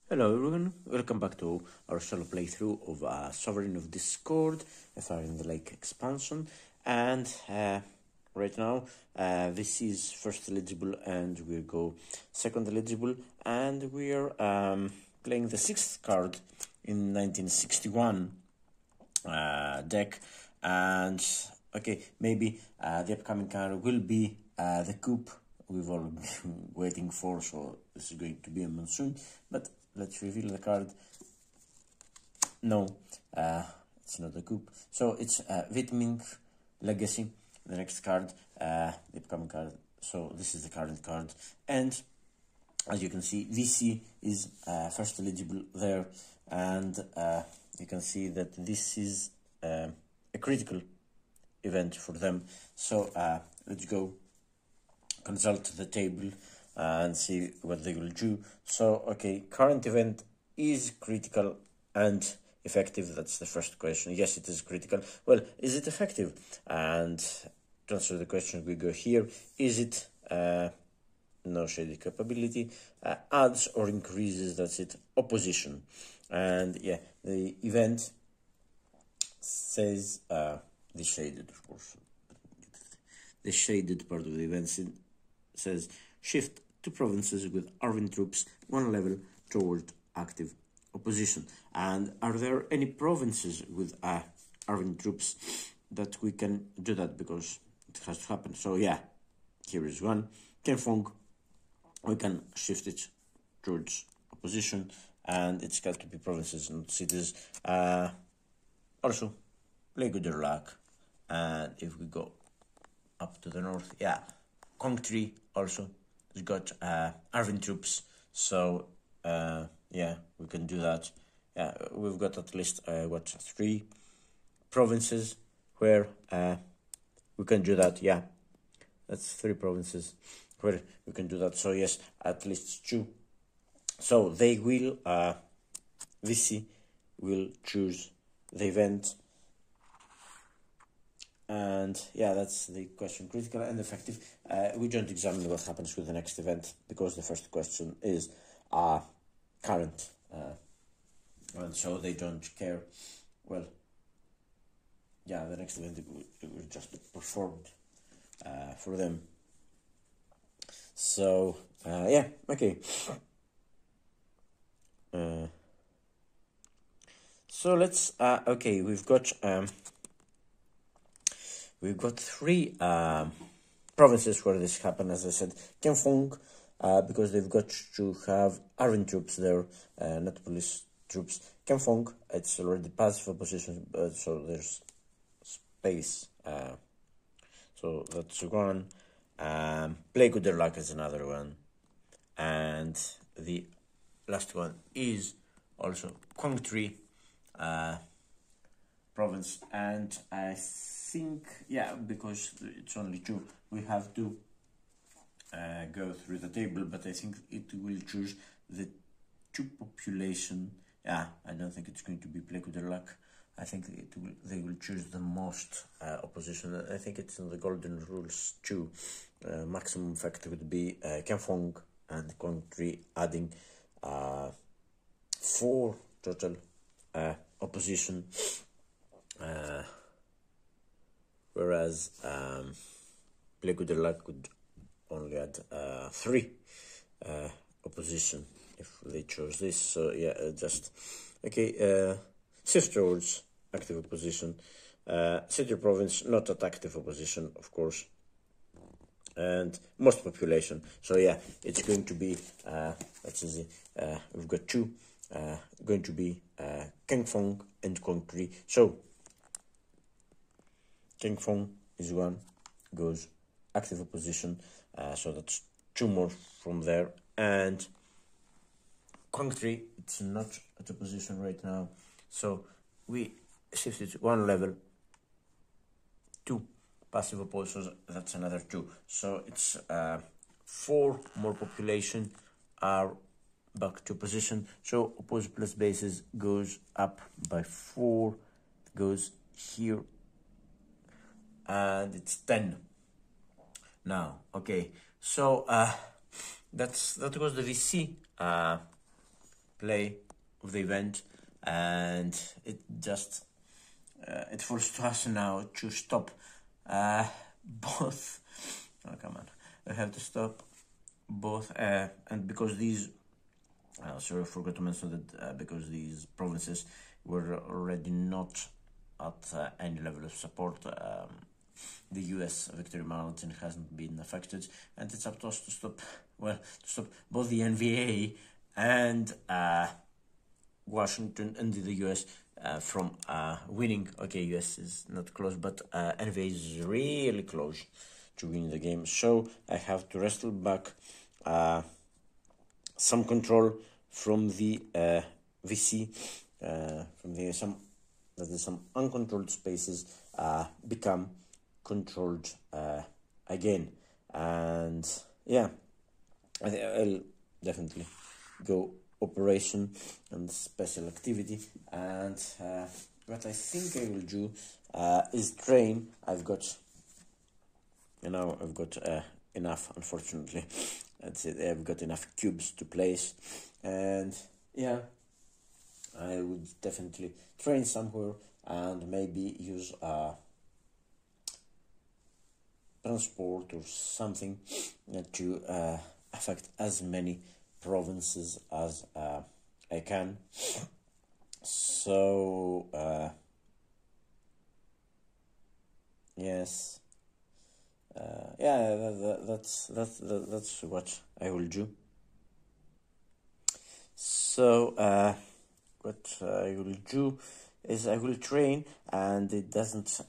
Hello everyone, welcome back to our solo playthrough of Sovereign of Discord, a Fire in the Lake expansion. And right now, this is first eligible and we'll go second eligible. And we're playing the 6th card in 1961 deck. And okay, maybe the upcoming card will be the coup we've all been waiting for, so this is going to be a Monsoon. But let's reveal the card. No, it's not a coup. So it's Vitming Legacy, the next card, the upcoming card. So this is the current card. And as you can see, VC is first eligible there. And you can see that this is a critical event for them. So let's go consult the table and see what they will do. So, okay, current event is critical and effective. That's the first question. Yes, it is critical. Well, is it effective? And to answer the question, we go here. Is it no shady capability? Adds or increases, that's it. Opposition. And yeah, the event says the shaded, of course. The shaded part of the event says shift to provinces with ARVN troops 1 level toward active opposition. And are there any provinces with ARVN troops that we can do that, because it has to happen? So yeah, here is one. Kenfong, we can shift it towards opposition, and it's got to be provinces, not cities. Also, play good your luck. And if we go up to the north, yeah, Kongtree also has got ARVN troops, so yeah, we can do that. Yeah, we've got at least 3 provinces where we can do that. Yeah, that's 3 provinces where we can do that. So yes, at least 2. So they will VC will choose the event. And yeah, that's the question. Critical and effective. We don't examine what happens with the next event, because the first question is current, and so they don't care. Well, yeah, the next event will just be performed for them. So yeah, okay. So let's okay, we've got 3 provinces where this happened, as I said. Kenfong, because they've got to have ARVN troops there, not police troops. Kenfong, it's already passive opposition, so there's space. So that's one. Play good their luck is another one. And the last one is also Kongtree province. And I think, yeah, because it's only 2, we have to go through the table, but I think it will choose the 2 population. Yeah, I don't think it's going to be play with their luck. I think they will choose the most opposition. I think it's in the golden rules too. Maximum effect would be Kenfong and Kongtree adding 4 total opposition. Whereas play good their luck would only add 3 opposition if they chose this. So yeah, just okay. Sister Words, active opposition. City province, not at active opposition, of course. And most population. So yeah, it's going to be that's easy. We've got 2 going to be Kenfong and Kongtree. So Kenfong is 1, goes active opposition, so that's 2 more from there. And Kongtree, it's not at opposition right now, so we shifted 1 level, 2 passive opposers, that's another 2. So it's 4 more population are back to position. So oppose plus bases goes up by 4, goes here, and it's 10 now. Okay, so that was the VC play of the event, and it just it forced us now to stop both. Oh, come on, I have to stop both, and because these sorry, I forgot to mention that because these provinces were already not at any level of support, the US Victory Mountain hasn't been affected, and it's up to us to stop, well, to stop both the NVA and Washington and the US from winning. Okay, US is not close, but NVA is really close to win the game, so I have to wrestle back some control from the VC, from the some uncontrolled spaces become controlled again, and yeah, I think I'll definitely go operation and special activity, and what I think I will do is train. I've got enough, unfortunately. That's it. I've got enough cubes to place, and yeah, I would definitely train somewhere and maybe use transport or something to affect as many provinces as I can. So yes, yeah, that's what I will do. So what I will do is I will train, and it doesn't.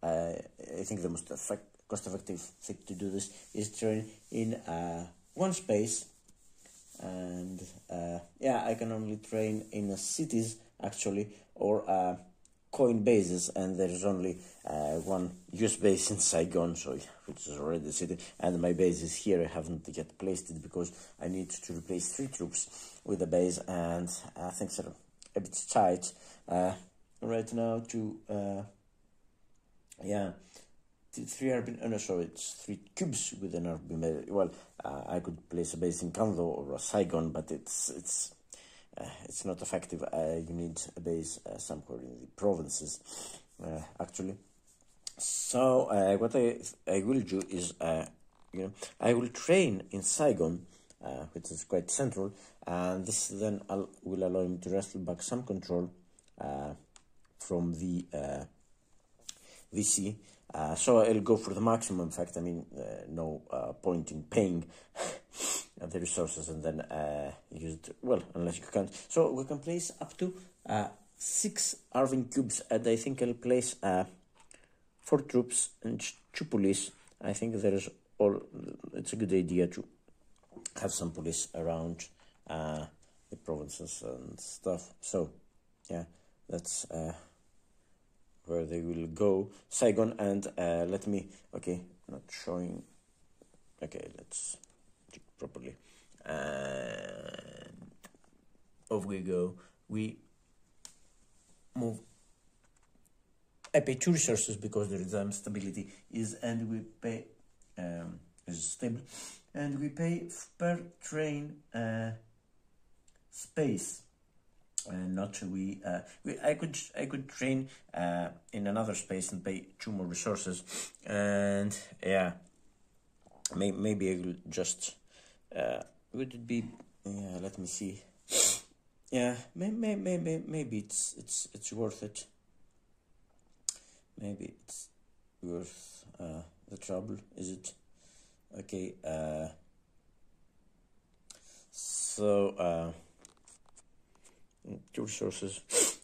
I think the most cost-effective thing to do this is train in one space, and yeah, I can only train in cities actually, or coin bases, and there is only one US base in Saigon, so which is already a city, and my base is here. I haven't yet placed it because I need to replace 3 troops with the base, and things are a bit tight right now to yeah, 3 ARVN, no, sorry, it's 3 cubes with an ARVN. Well, I could place a base in Kanto or a Saigon, but it's not effective. You need a base somewhere in the provinces, actually. So what I will do is, I will train in Saigon, which is quite central, and this then will allow me to wrestle back some control from the VC. So I'll go for the maximum. In fact, I mean, no point in paying the resources and then use it, well, unless you can't. So we can place up to 6 ARVN cubes, and I think I'll place 4 troops and 2 police. I think it's a good idea to have some police around the provinces and stuff. So yeah, that's where they will go. Saigon, and let me, okay, not showing, okay, let's do it properly, and off we go. We move, I pay 2 resources because the reserve stability is, and we pay is stable, and we pay per train space. Not I could train in another space and pay 2 more resources, and yeah, maybe I will just would it be, yeah, let me see, yeah, maybe it's worth it. Maybe it's worth the trouble, is it? Okay, so 2 resources.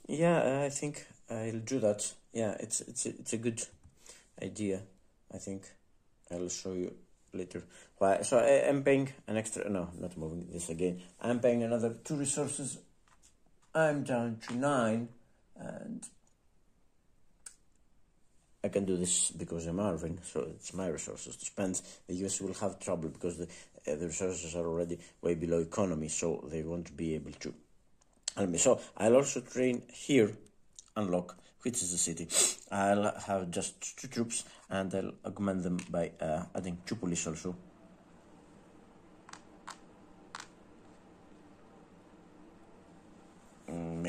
Yeah, I think I'll do that. Yeah, it's a good idea. I think I'll show you later why. So I'm paying an extra. No, not moving this again. I'm paying another 2 resources. I'm down to 9, and I can do this because I'm ARVN, so it's my resources to spend. The US will have trouble because the resources are already way below economy, so they won't be able to. So I'll also train here, unlock, which is the city. I'll have just 2 troops, and I'll augment them by adding 2 police also.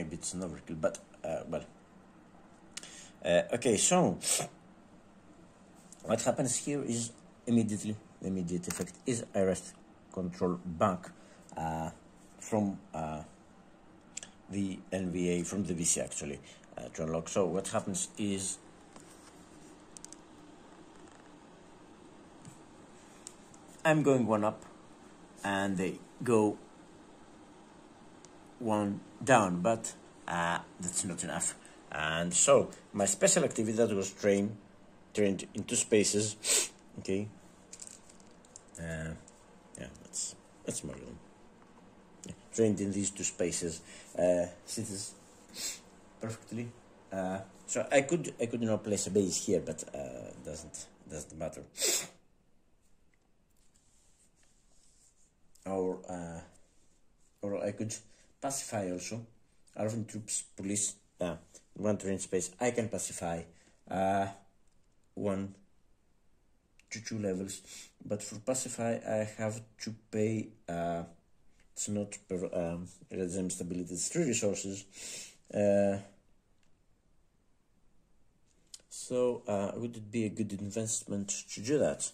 maybe it's an overkill, but well. Okay, so what happens here is the immediate effect is I rest control back from the NVA, from the VC actually, to unlock. So what happens is I'm going one up and they go one down, but that's not enough. And so my special activity that was trained into spaces, okay, yeah, that's more than trained in these two spaces, cities perfectly. So I could now place a base here, but doesn't matter. Or I could pacify also. ARVN troops, police, one train space. I can pacify 1 to 2 levels, but for pacify I have to pay. It's not per regime stability. It's 3 resources. So would it be a good investment to do that?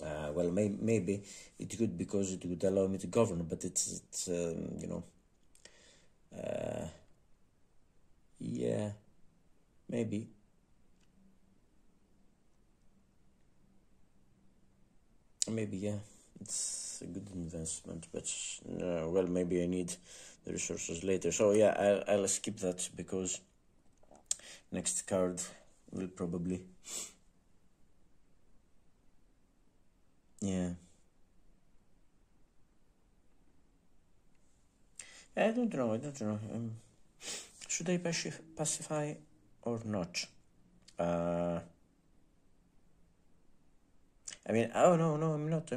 Well, maybe it could, because it would allow me to govern, but it's you know, yeah, maybe. Maybe, yeah, it's a good investment, but well, maybe I need the resources later. So yeah, I'll skip that, because next card will probably, yeah. I don't know. Should I pacify or not? I mean, oh no, I'm not,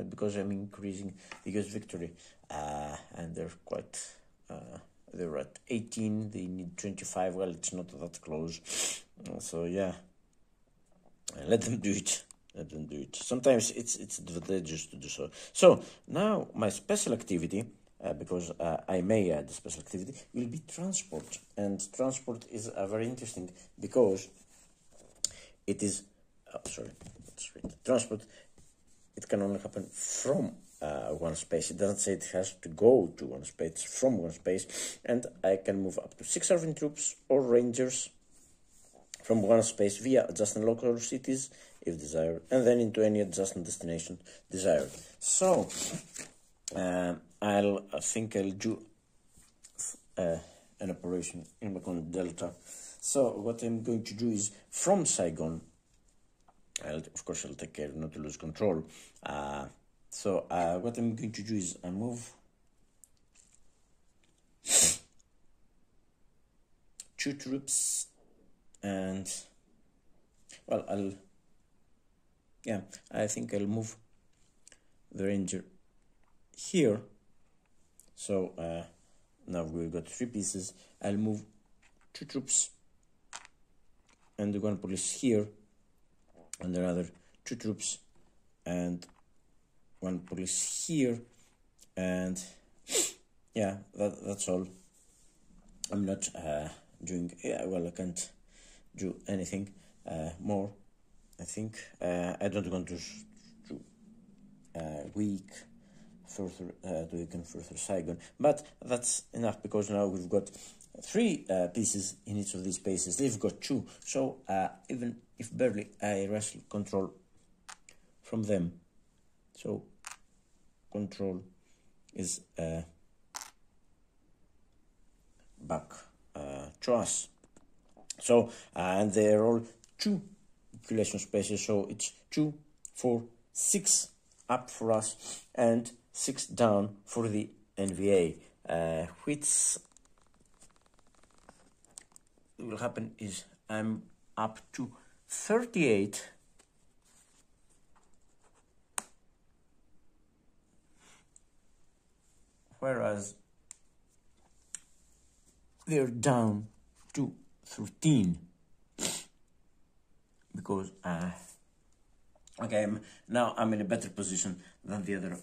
because I'm increasing the US victory, and they're quite, they're at 18, they need 25, well, it's not that close, so yeah, let them do it. Sometimes it's advantageous to do so. So now my special activity, because I may add a special activity, will be transport. And transport is very interesting, because it is, transport, it can only happen from one space. It doesn't say it has to go to one space, from one space, and I can move up to 6 ARVN troops or rangers from one space via adjacent local cities if desired, and then into any adjacent destination desired. So I think I'll do an operation in Macon Delta. So what I'm going to do is, from Saigon, of course I'll take care not to lose control. So what I'm going to do is I move 2 troops, and well, I think I'll move the ranger here. So now we've got 3 pieces. I'll move 2 troops and 1 police here, and another 2 troops and 1 police here, and yeah, that's all. I'm not doing, well, I can't do anything more. I think I don't want to weaken further Saigon, but that's enough, because now we've got 3 pieces in each of these spaces. They've got 2, so even if barely, I wrestle control from them. So control is back to us. So and they're all 2 calculation spaces, so it's 2, 4, 6 up for us and 6 down for the NVA. Which will happen is I'm up to 38, whereas they're down to 13, because okay, now I'm in a better position than the other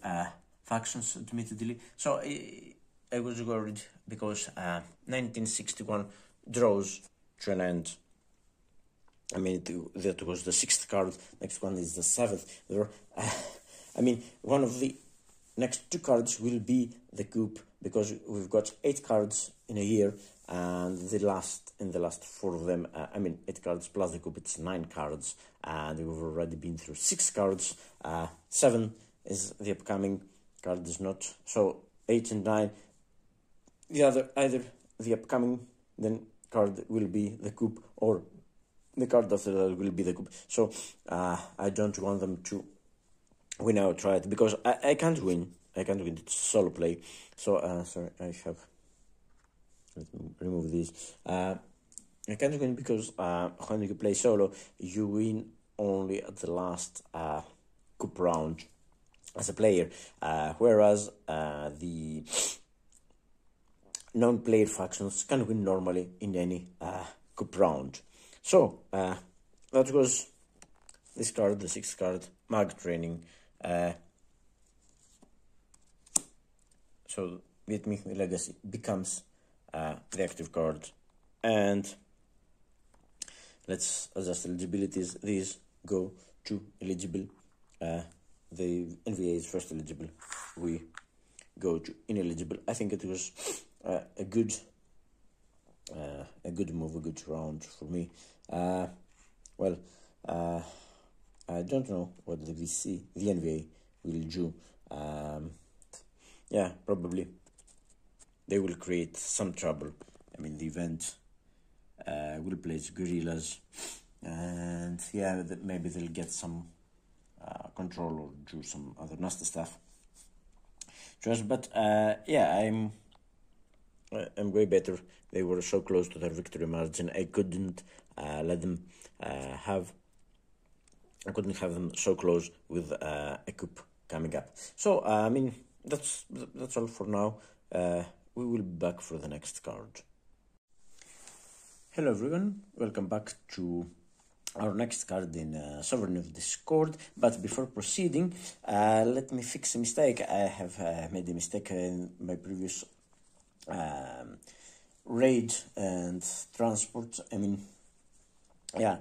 factions, admittedly. So worried because 1961 draws to an end. I mean, that was the 6th card. Next one is the 7th. I mean, one of the next 2 cards will be the coup, because we've got 8 cards in a year, and in the last 4 of them, I mean, 8 cards plus the coup, it's 9 cards, and we've already been through 6 cards. 7 is the upcoming card, is not. So 8 and 9, either the upcoming then card will be the coup, or the card after that will be the coup. So I don't want them to win outright, because I can't win. It's solo play. So sorry, let me remove this. I can't win because when you play solo, you win only at the last coup round as a player, whereas the non-player factions can win normally in any coup round. So that was this card, the 6th card, Mag Training. So Viet Legacy becomes the active card, and let's adjust eligibilities. These go to eligible. The NVA is first eligible. We go to ineligible. I think it was a good move, a good round for me. Well, I don't know what the NVA will do. Yeah, probably they will create some trouble. I mean, the event will place guerrillas, and yeah, maybe they'll get some control or do some other nasty stuff. But yeah, I'm way better. They were so close to their victory margin. I couldn't let them have them so close with a coup coming up. So I mean, that's all for now. We will be back for the next card. Hello everyone, welcome back to our next card in Sovereign of Discord. But before proceeding, let me fix a mistake. I have made a mistake in my previous raid and transport. I mean, yeah,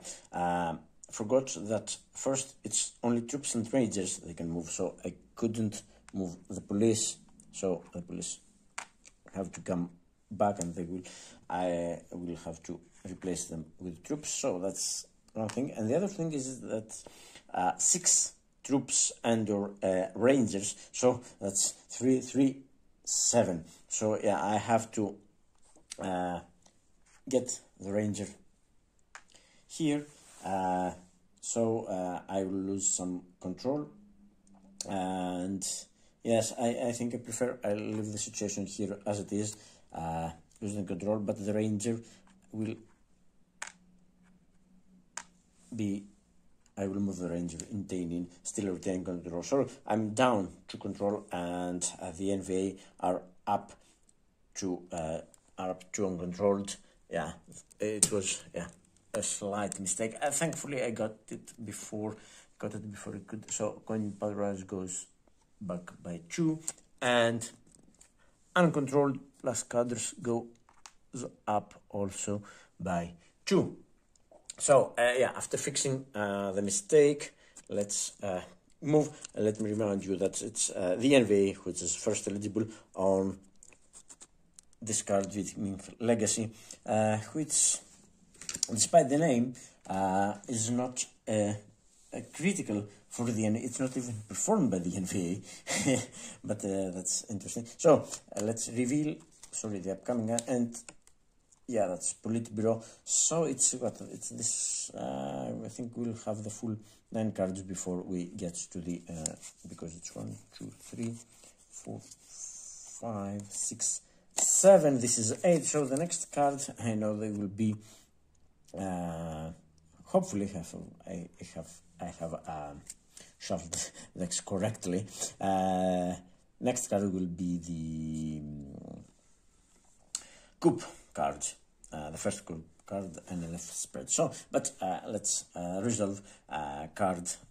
forgot that first it's only troops and rangers they can move, so I couldn't move the police, so the police have to come back, and I will have to replace them with troops. So that's one thing. And the other thing is that 6 troops and or rangers, so that's 3, 3, 7. So yeah, I have to get the ranger here, so I will lose some control, and yes, I think I'll leave the situation here as it is, losing control, but the ranger will be, I will move the ranger in Tainin, still retaining control. So I'm down to control, and the NVA are up to uncontrolled. Yeah, it was a slight mistake. Thankfully I got it before it could. So coin patronage goes back by 2, and uncontrolled plus cadres goes up also by 2. So yeah, after fixing the mistake, let's move. Let me remind you that it's the NVA which is first eligible on this card with Legacy, which, despite the name, is not critical for the NVA. It's not even performed by the NVA, but that's interesting. So let's reveal, the upcoming, and yeah, that's Politburo. So it's this. I think we'll have the full 9 cards before we get to the because it's 1, 2, 3, 4, 5, 6, 7. This is 8. So the next card, I know they will be. Hopefully, I have shuffled decks correctly. Next card will be the coup card, the first coup card, and the left spread. So, but let's resolve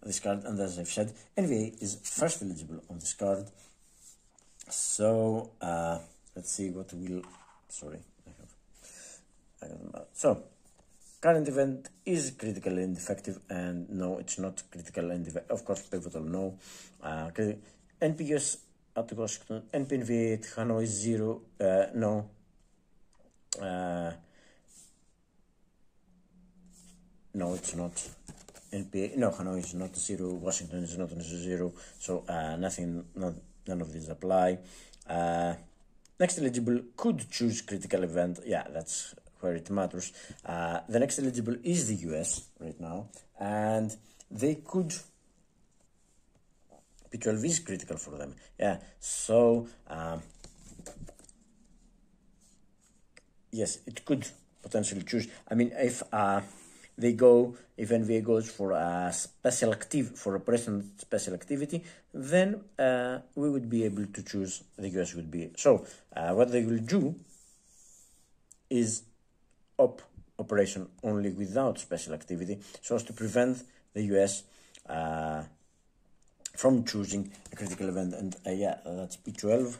this card, and as I've said, NVA is first eligible on this card. So let's see what will, sorry, so current event is critical and defective, and no, it's not critical and defective. Of course, pivotal, no. NPS at Washington, NP NVA at Hanoi 0, no. No, it's not. NPA, no, Hanoi is not 0, Washington is not 0, so none of these apply. Next eligible could choose critical event. Yeah, that's where it matters. The next eligible is the US right now, and they could, P12 is critical for them. Yeah, so yes, it could potentially choose. I mean, if NVA goes for a for operation special activity, then we would be able to choose, the US would be. So what they will do is operation only without special activity, so as to prevent the US from choosing a critical event. And yeah, that's P12,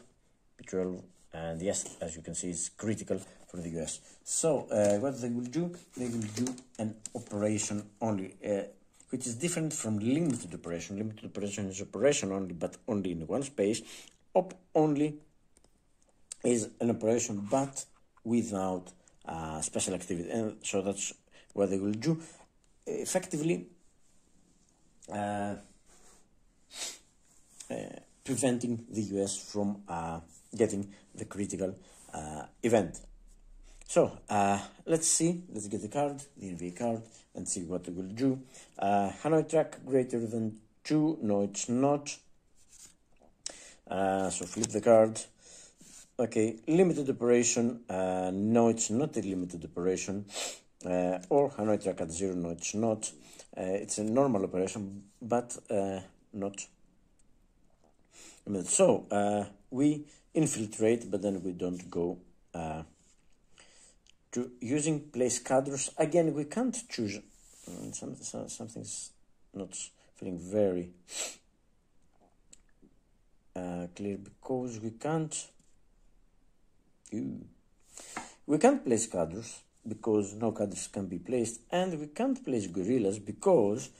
and yes, as you can see, it's critical for the US. So what they will do an operation only, which is different from limited operation. Limited operation is operation only, but only in one space. Op only is an operation, but without special activity, and so that's what they will do, effectively preventing the US from getting the critical event. So let's get the card, the NVA card, and see what it will do. Hanoi track greater than 2, no, it's not. So flip the card. Okay, limited operation, no, it's not a limited operation. Or Hanoi track at 0, no, it's not. It's a normal operation, but not. So we infiltrate, but then we don't go to using place cadres. Again, we can't choose. Something's not feeling very clear, because we can't. We can't place cadres because no cadres can be placed, and we can't place gorillas because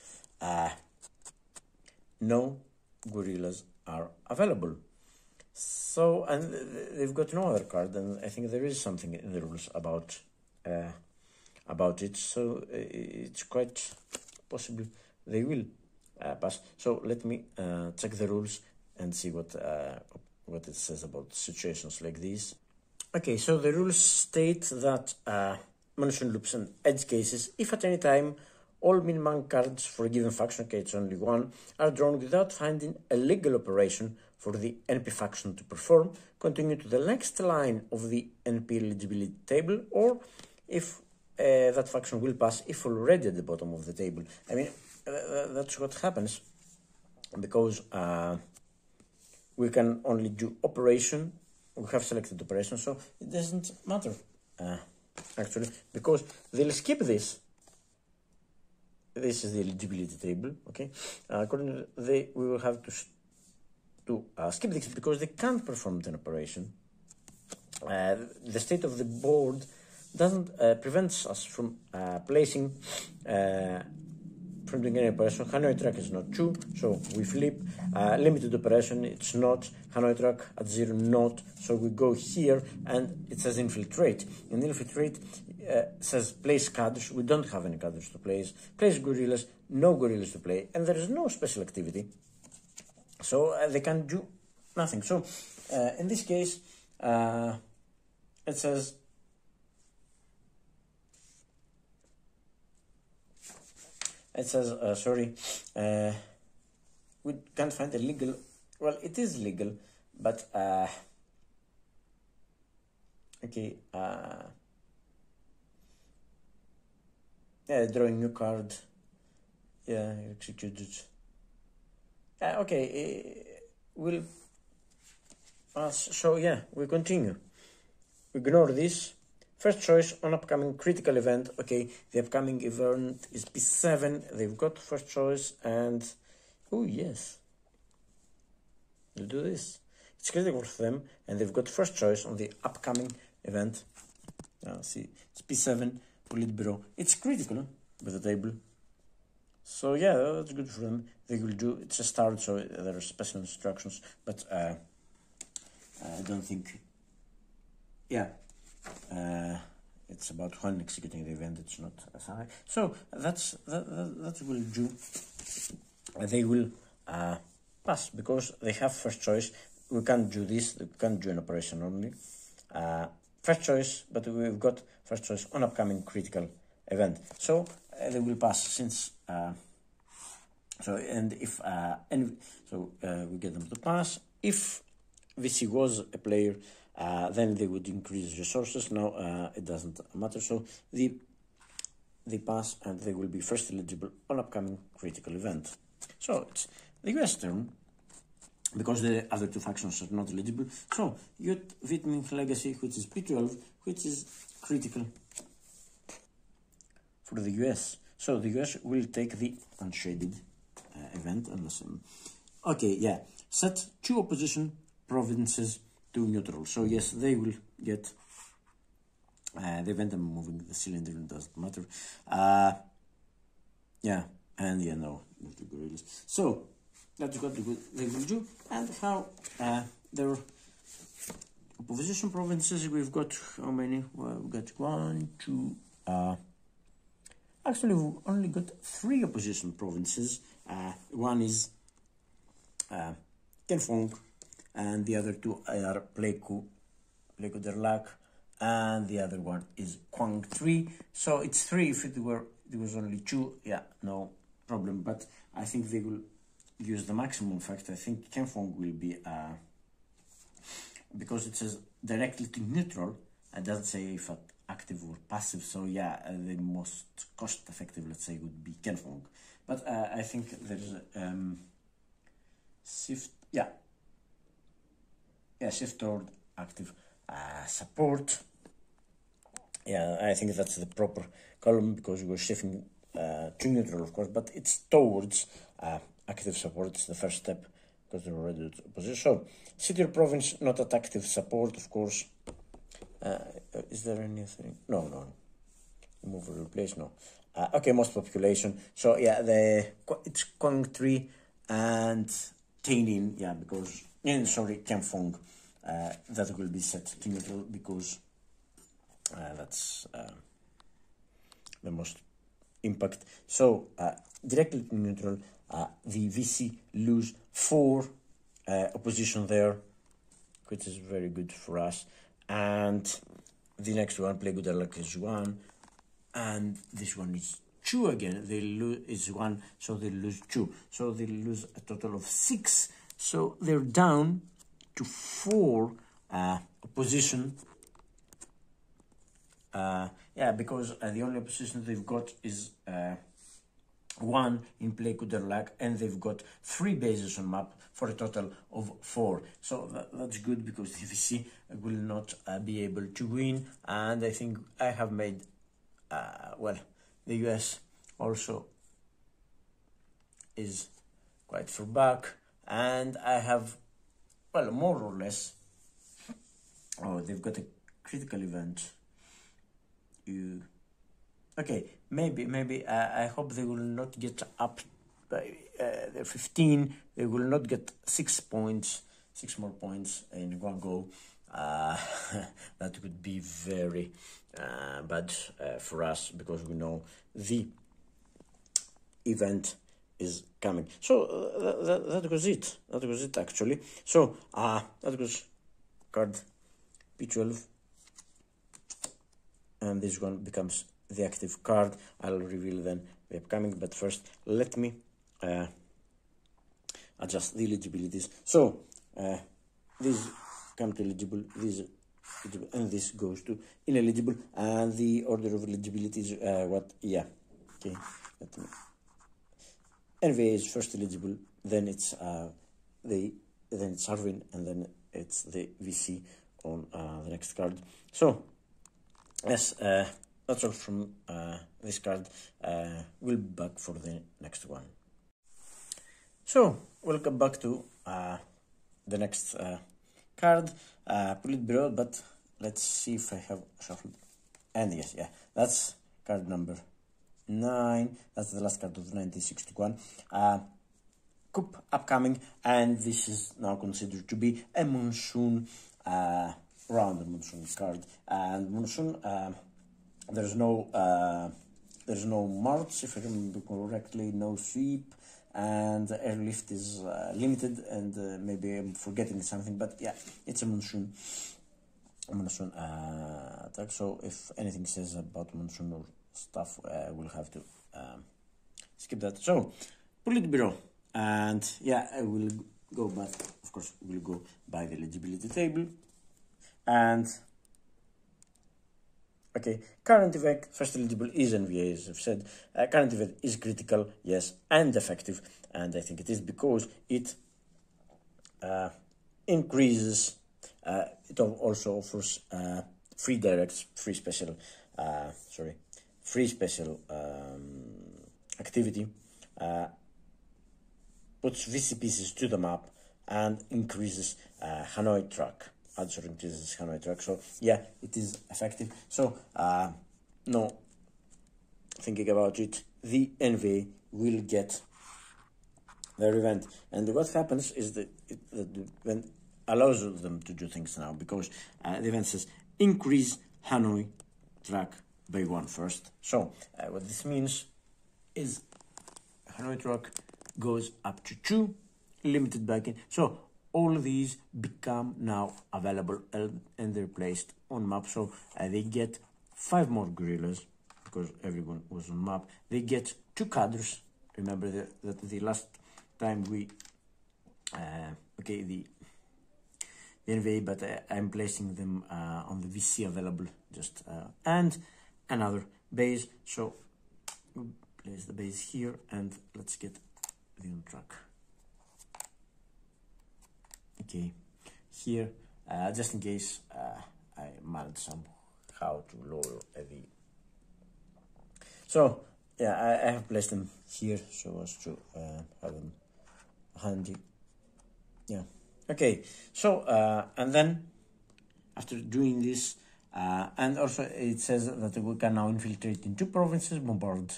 no gorillas are available. So, and they've got no other card, and I think there is something in the rules about it. So it's quite possible they will pass. So let me check the rules and see what it says about situations like these. Okay, so the rules state that Monsoon loops and edge cases, if at any time all min-man cards for a given faction, okay, it's only one, are drawn without finding a legal operation for the NP faction to perform, continue to the next line of the NP eligibility table, or if that faction will pass if already at the bottom of the table. I mean, that's what happens, because we can only do operation. We have selected operation, so it doesn't matter, actually, because they'll skip this. This is the eligibility table, okay? According to we will have to skip this because they can't perform an operation. The state of the board doesn't prevents us from placing from doing any operation. Hanoi track is not 2, so we flip. Limited operation, it's not. Hanoi track at 0, not. So we go here, and it says infiltrate. In infiltrate, says place cadres. We don't have any cadres to place. Place gorillas, no gorillas to play, and there is no special activity. So they can do nothing. So in this case, it says sorry, we can't find a legal. Well, it is legal, but okay. Yeah, drawing new card. Yeah, executed. Okay, we'll so yeah, we continue. Ignore this. First choice on upcoming critical event. Okay, the upcoming event is P7. They've got first choice, and oh yes, we'll do this. it's critical for them, and they've got first choice on the upcoming event. See, it's P7, Politburo. It's critical with the table. So yeah, that's good for them. They will do, it's a start, so there are special instructions, but I don't think, yeah, it's about when executing the event, it's not as high. So that will do. They will pass because they have first choice. We can't do this, we can't do an operation only. First choice, but we've got first choice on upcoming critical event. So they will pass since so, and if we get them to pass. If VC was a player, then they would increase resources. Now it doesn't matter. So they pass and they will be first eligible on upcoming critical event. So it's the US turn, because the other two factions are not eligible. So you got Vietnam Legacy, which is P12, which is critical for the US. So the US will take the unshaded event, unless okay, yeah, set 2 opposition provinces to neutral. So yes, they will get the event. I'm moving the cylinder, it doesn't matter. Yeah, and yeah, no, the guerrillas. So that's what they will do, and how their opposition provinces. We've got how many? Well, we've got 1, 2. Actually, we've only got 3 opposition provinces. One is Kenfong, and the other 2 are Pleiku Derlak, and the other one is Quang 3. So it's 3. If there was only 2, yeah, no problem. But I think they will use the maximum effect. I think Kenfong will be because it says directly to neutral. It doesn't say if active or passive. So yeah, the most cost effective, let's say, would be Kenfong. But I think there's shift. Yeah, shift toward active support. Yeah, I think that's the proper column, because we're shifting to neutral, of course, but it's towards active support. It's the first step, because they're already at opposition. So city or province not at active support, of course. Is there anything? No. Move or replace, no. Okay, most population. So yeah, it's Quang 3 and Tainin, yeah, because Kenfong, that will be set to neutral, because that's the most impact. So directly to neutral, the VC lose 4 opposition there, which is very good for us. And the next one, Play Good Luck, is 1, and this one is 2 again. They lose is 1, so they lose 2. So they lose a total of 6. So they're down to 4 opposition. Yeah, because the only opposition they've got is 1 in Play Kuderlak, and they've got 3 bases on map for a total of 4. So that's good, because the VC will not be able to win. And I think I have made, well, the US also is quite far back, and I have, well, more or less, oh, they've got a critical event. Okay, maybe I hope they will not get up by 15. They will not get 6 points, 6 more points in one go. That would be very bad for us, because we know the event is coming. So that was it. That was it, actually. So that was card P12, and this one becomes the active card. I'll reveal then the upcoming, but first let me adjust the eligibilities. So these come to eligible, these and this goes to ineligible, and the order of eligibility is what? Yeah, okay. Let me. NVA is first eligible, then it's ARVN, and then it's the VC on the next card. So yes, that's all from this card. We'll be back for the next one. So welcome back to the next card, pull it below, but let's see if I have shuffled. And yes, yeah, that's card number 9. That's the last card of 1961. Coup upcoming, and this is now considered to be a Monsoon round, Monsoon card. And Monsoon, there's no march, if I remember correctly, no sweep, and the airlift is limited, and maybe I'm forgetting something, but yeah, it's a Monsoon attack. So if anything says about Monsoon or stuff, we'll have to skip that. So pull it below, and yeah, I will go back. Of course, we'll go by the eligibility table, and okay, current event, first eligible is NVA, as I've said. Current event is critical, yes, and effective, and I think it is because it increases, it also offers free directs, free special activity, puts VC pieces to the map, and increases Hanoi track. Also increases Hanoi track. So yeah, it is effective. So no thinking about it, the NVA will get their event. And what happens is that the event allows them to do things now, because the event says increase Hanoi track by 1 first. So what this means is Hanoi track goes up to 2, limited back in. So all of these become now available, and they're placed on map. So they get 5 more gorillas, because everyone was on map. They get 2 cadres. Remember that the last time we the NVA, but I'm placing them on the VC available, just and another base. So we'll place the base here, and let's get the on track. Okay, here, just in case I managed somehow to lower the. So yeah, I have placed them here so as to have them handy. Yeah. Okay. So and then after doing this, and also it says that we can now infiltrate in 2 provinces, bombard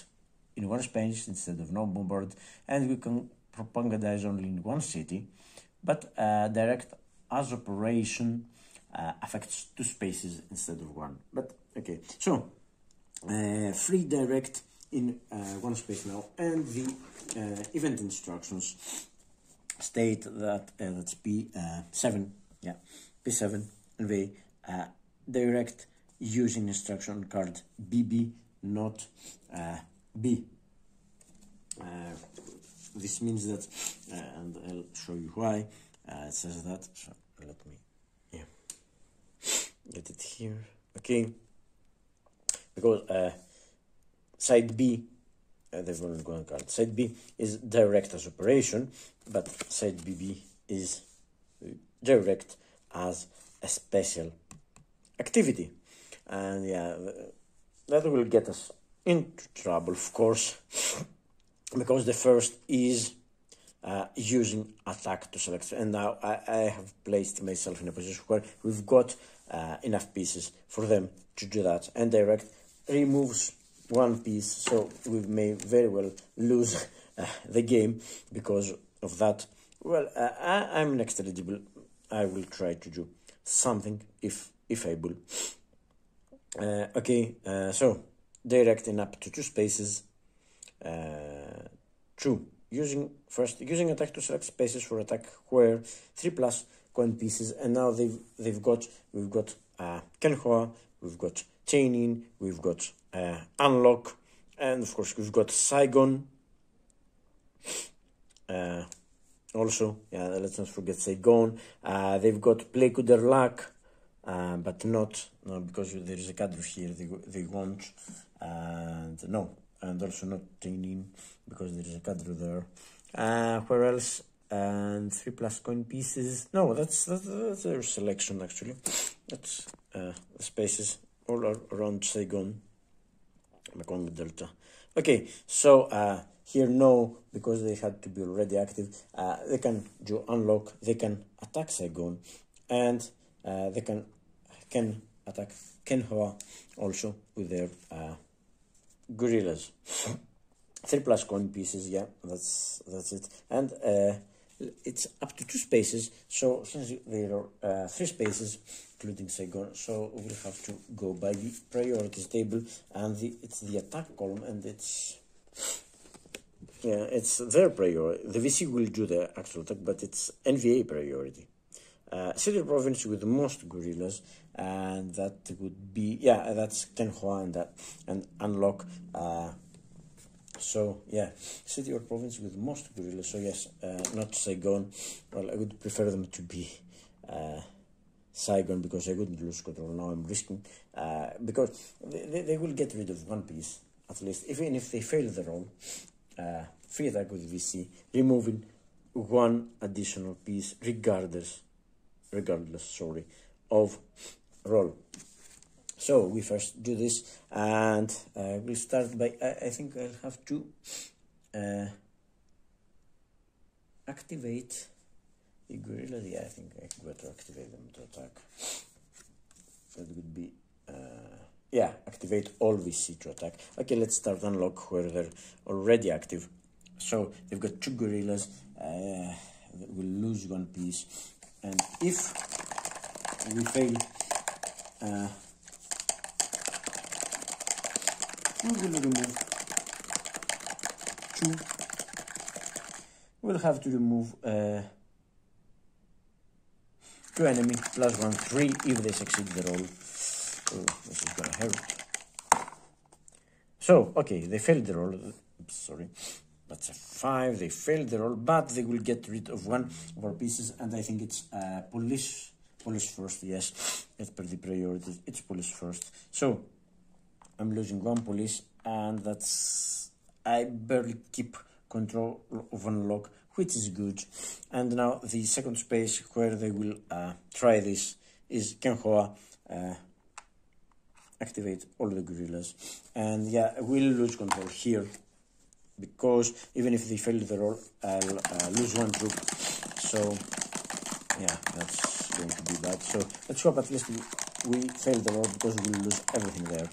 in 1 space instead of no bombard, and we can propagandize only in 1 city. But direct as operation affects 2 spaces instead of 1. But okay, so free direct in 1 space now, and the event instructions state that that's P7, yeah, P7 NVA direct using instruction card BB, not B. This means that, and I'll show you why it says that. So let me, get it here. Okay, because side B, they've only one card. Side B is direct as operation, but side BB is direct as a special activity, and yeah, that will get us into trouble, of course. Because the first is using attack to select, and now I have placed myself in a position where we've got enough pieces for them to do that, and direct removes 1 piece, so we may very well lose the game because of that. Well, I'm next eligible. I will try to do something if able. Okay, so directing up to 2 spaces. True. Using attack to select spaces for attack where 3+ coin pieces, and now we've got Kenhua, we've got chaining, we've got unlock, and of course we've got Saigon. Also, yeah, let's not forget Saigon. They've got play coup de luck, but not because there is a cadre here. They won't, and no. And also not chaining because there is a cadre there. Where else? And 3+ coin pieces. No, that's their selection actually. That's the spaces all around Saigon, Mekong Delta. Okay, so here no, because they had to be already active. They can do unlock. They can attack Saigon, and they can attack Kenhua also with their gorillas. 3+ coin pieces, yeah, that's it. And it's up to 2 spaces, so since there are 3 spaces including Saigon, so we'll have to go by the priorities table, and it's the attack column, and it's their priority. The VC will do the actual attack, but it's NVA priority. City or province with the most gorillas, and that would be, that's Kenhua and unlock. So yeah, city or province with most gorillas. So yes, not Saigon. Well, I would prefer them to be Saigon, because I wouldn't lose control. Now I'm risking, because they will get rid of 1 piece at least, even if they fail the roll. Free attack with VC, removing 1 additional piece regardless of roll. So we first do this, and we'll start by, I think I'll have to activate the gorillas. Yeah, I think I got to activate them to attack. That would be, activate all VC to attack. Okay, let's start unlock where they're already active. So they've got 2 gorillas, we'll lose 1 piece, and if we fail, we will remove 2. We'll have to remove 2 enemy, +1, 3 if they succeed the roll. Oh, this is gonna hurt. So, okay, they failed the roll. Oops, sorry. That's a 5. They failed the roll, but they will get rid of 1 of our pieces, and I think it's police first. Yes, as per the priorities, it's police first. So I'm losing 1 police, and I barely keep control of unlock, which is good. And now the second space where they will try this is Kenhua. Activate all the gorillas, and yeah, we'll lose control here, because even if they fail the roll, I'll lose 1 troop. So yeah, that's going to be bad. So let's hope at least we fail the roll, because we'll lose everything there.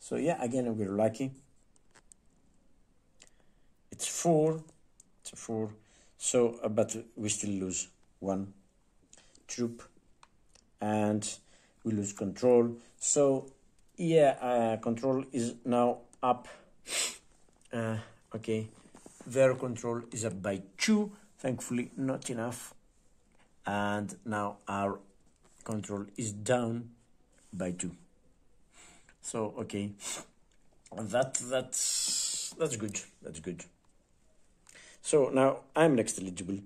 So yeah, again, we're lucky. It's 4. It's a 4. So, but we still lose 1 troop, and we lose control. So yeah, control is now up. Okay, their control is up by 2. Thankfully, not enough. And now our control is down by 2. So okay, that's good. That's good. So now I'm next eligible.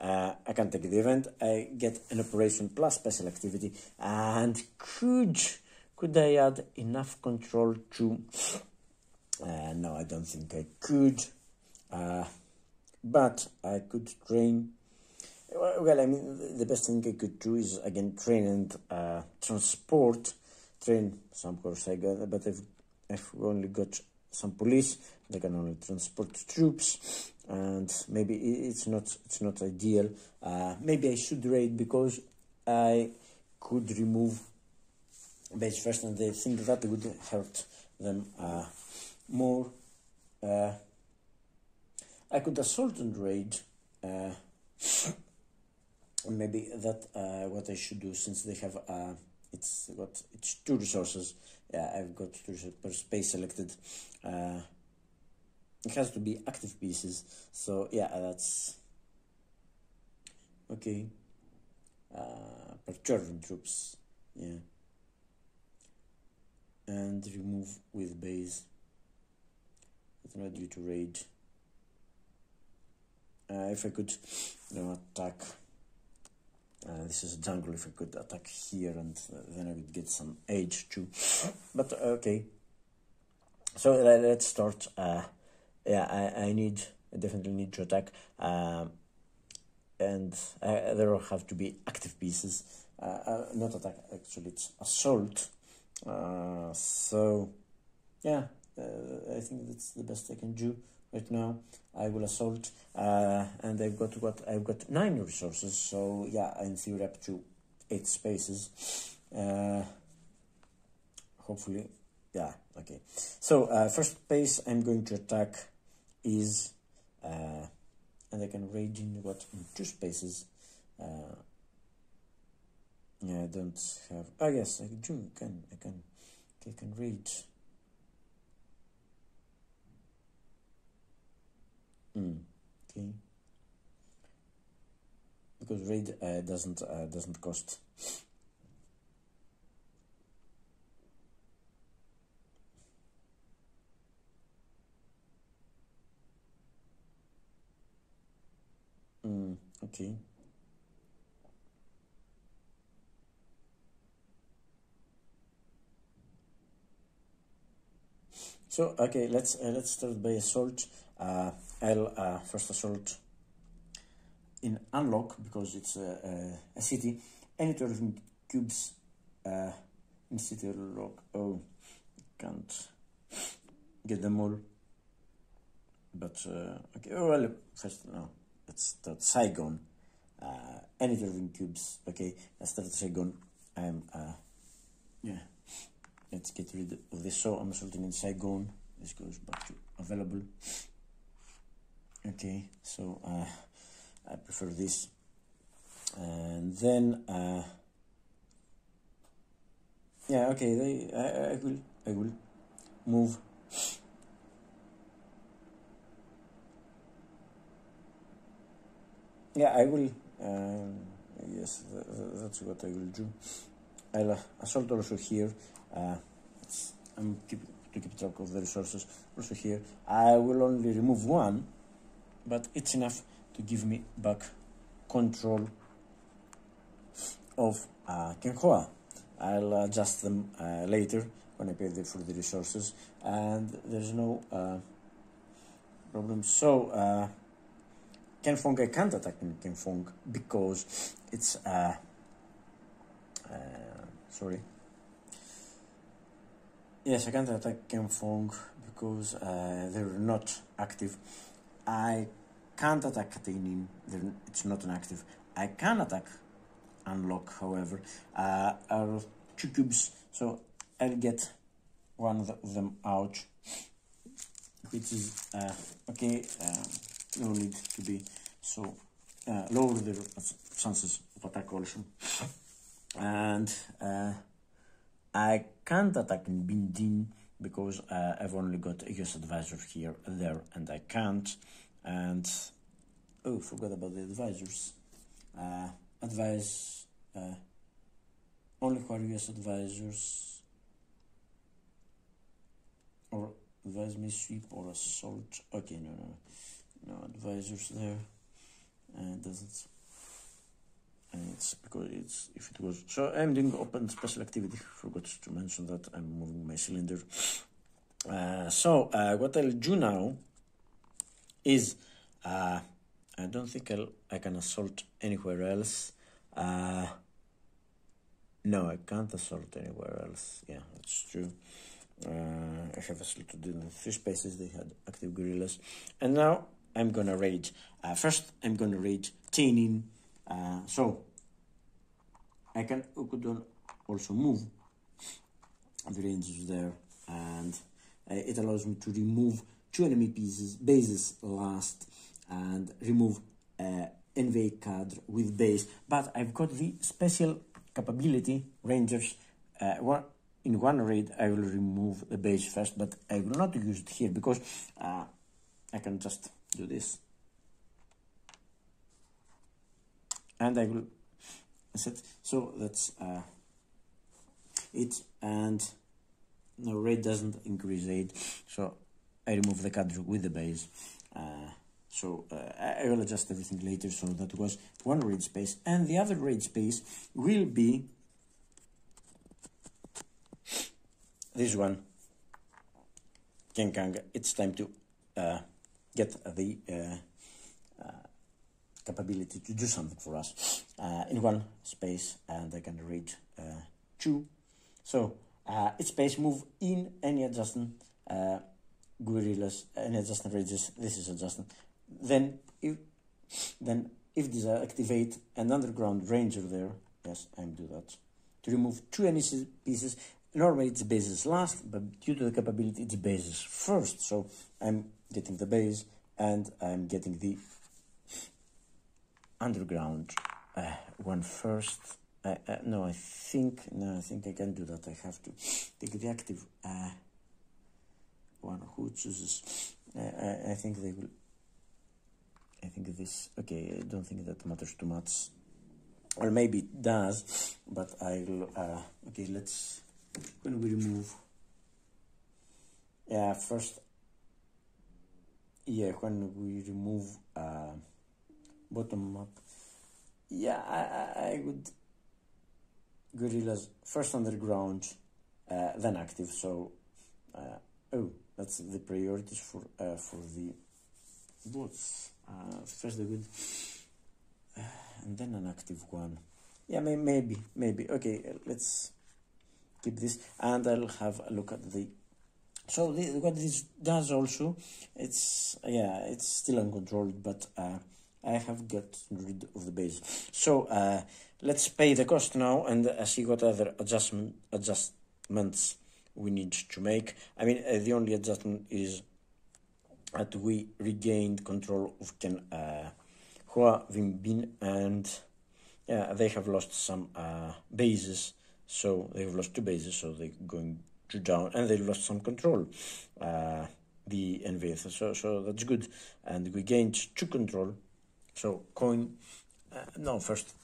I can take the event. I get an operation plus special activity, and could I add enough control to? No, I don't think I could. But I could train. Well, I mean, the best thing I could do is again train and transport. Train some course I got, but I've only got some police. They can only transport troops, and maybe it's not ideal. Maybe I should raid, because I could remove base first, and they think that would hurt them more. I could assault and raid. Maybe that what I should do, since they have it's 2 resources. Yeah, I've got 2 resources per space selected. It has to be active pieces, so yeah, that's okay. Perturbing troops, yeah, and remove with base. It's not due to raid. If I could, attack. This is a jungle. If I could attack here, and then I would get some age too. But okay. So let's start. Yeah, I definitely need to attack. And there will have to be active pieces. Not attack. Actually, it's assault. So yeah, I think that's the best I can do right now. I will assault, and I've got what? I've got 9 resources, so yeah, in theory up to 8 spaces. Hopefully, yeah, okay. So first space I'm going to attack is, and I can raid in what? In 2 spaces. Yeah, I don't have. Oh yes, I do. I can raid. Okay. Because raid doesn't cost. Okay. So okay, let's start by assault. I'll first assault in unlock because it's a city. Any 12 cubes in city unlock. Oh, can't get them all. But okay. Oh well, first no. Let's start Saigon. Any 12 cubes. Okay, let's start Saigon. Yeah. Let's get rid of this. So I'm assaulting in Saigon. This goes back to available. Okay, so I prefer this. And then yeah, okay, I will move. Yeah, I will. Yes, that's what I will do. I'll assault also here. I'm to keep track of the resources. Also here, I will only remove 1, but it's enough to give me back control of Kenhoa. I'll adjust them later when I pay for the resources, and there's no problem. So Kenfong, I can't attack in Kenfong because it's sorry. Yes, I can't attack Kenfong because they're not active. I can't attack Kateinin, it's not an active. I can attack Unlock, however, out of 2 cubes, so I'll get one of them out, which is okay. No need to be so lower the chances of attack also. And I can't attack in Bindin because I've only got a US advisor here, there, and I can't. And oh, forgot about the advisors. Advise only for US advisors, or advise me sweep or assault. Okay, no advisors there. Doesn't. It's because it's if it was. So I'm doing open special activity. Forgot to mention that I'm moving my cylinder. So what I'll do now is I don't think I can assault anywhere else. No, I can't assault anywhere else. Yeah, that's true. I have assaulted in the 3 spaces. They had active guerrillas, and now I'm gonna raid. First, I'm gonna raid Tainin. So I could also move. The range is there, and it allows me to remove 2 enemy bases last, and remove NVA card with base. But I've got the special capability Rangers. In one raid, I will remove the base first, but I will not use it here because I can just do this, and I will set. So that's it. And no, raid doesn't increase aid, so I remove the card with the base. So I will adjust everything later. So that was 1 raid space, and the other raid space will be this one, Kenkang. It's time to get the capability to do something for us in 1 space, and I can raid 2. So each space move in any adjustment gorillas and adjustment ranges. This is adjustment. Then if this activate an underground ranger there, yes, I'm do that. To remove 2 NEC pieces, normally it's bases last, but due to the capability, it's bases first. So I'm getting the base and I'm getting the underground one first. No, I think I can do that. I have to take the active one who chooses. I think they will. I think this. Okay, I don't think that matters too much, or maybe it does. But I'll. Okay, let's. When we remove. Yeah, first. Yeah, when we remove bottom map. Yeah, I would. Gorillas first underground, then active. So, oh, that's the priorities for the bots. First the good, and then an active one. Yeah, maybe. Okay, let's keep this, and I'll have a look at the. So what this does also, it's still uncontrolled, but I have got rid of the base. So let's pay the cost now and see what other adjustments we need to make. I mean, the only adjustment is that we regained control of Hoa, Vim Bin, and they have lost some bases. So they have lost 2 bases, so they're going to down, and they lost some control. The NVA, so that's good, and we gained 2 control. So coin, no, first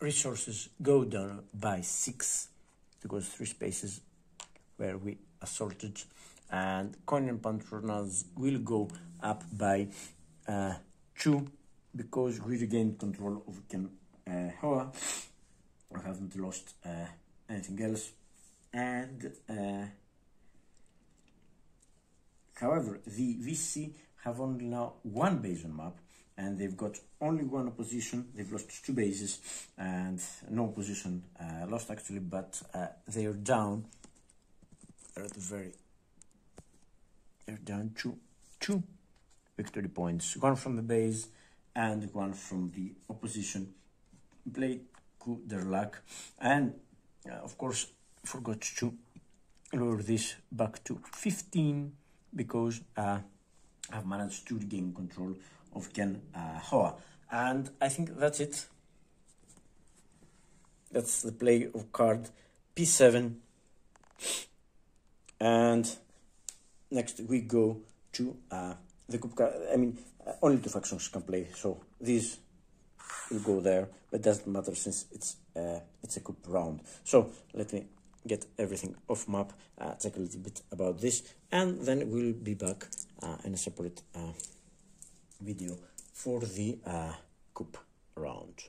resources go down by 6 because 3 spaces where we assaulted, and coin and patronage will go up by 2 because we regained control of Hoa. I haven't lost anything else, and however the VC have only now 1 base on map, and they've got only 1 opposition. They've lost 2 bases and no opposition lost actually, but they are down. They're at the they're down to 2 victory points, 1 from the base and 1 from the opposition. Play coup their luck, and of course forgot to lower this back to 15 because I've managed to regain control of Hoa, and I think that's it. That's the play of card P7, and next we go to the coup card. I mean, only 2 factions can play, so these will go there, but it doesn't matter since it's a coup round. So let me get everything off map, talk a little bit about this, and then we'll be back in a separate video for the coup round.